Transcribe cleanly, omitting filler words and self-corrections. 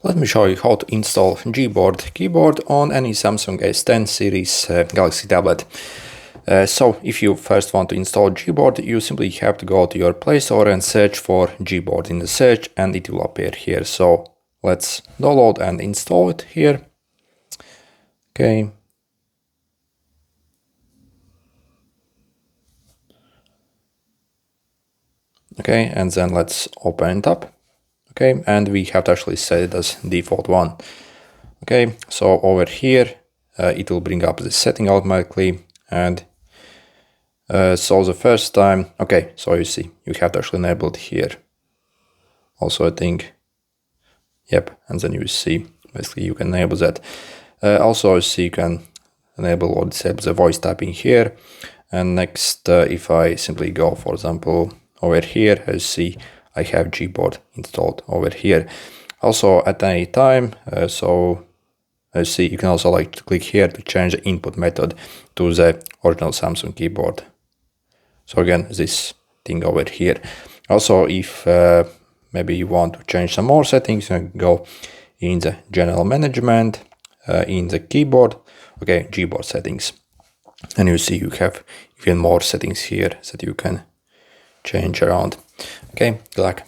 Let me show you how to install gBoard keyboard on any Samsung S10 series Galaxy tablet. So if you first want to install gBoard, you simply have to go to your Play Store and search for gBoard in the search, and it will appear here. So let's download and install it here. Okay. Okay, and then let's open it up. Okay, and we have to actually set it as default one. Okay, so over here it will bring up the setting automatically, and so the first time, okay, so you see you have to actually enable it here. Also, I think, yep, and then you see basically you can enable that. Also, you see you can enable or disable the voice typing here. And next, if I simply go, for example, over here, as you see, I have gBoard installed over here. Also, at any time, so as you see, you can also click here to change the input method to the original Samsung keyboard. So again, this thing over here. Also, if maybe you want to change some more settings, you can go in the general management, in the keyboard, okay, gBoard settings. And you see you have even more settings here that you can change around. Okay, good luck.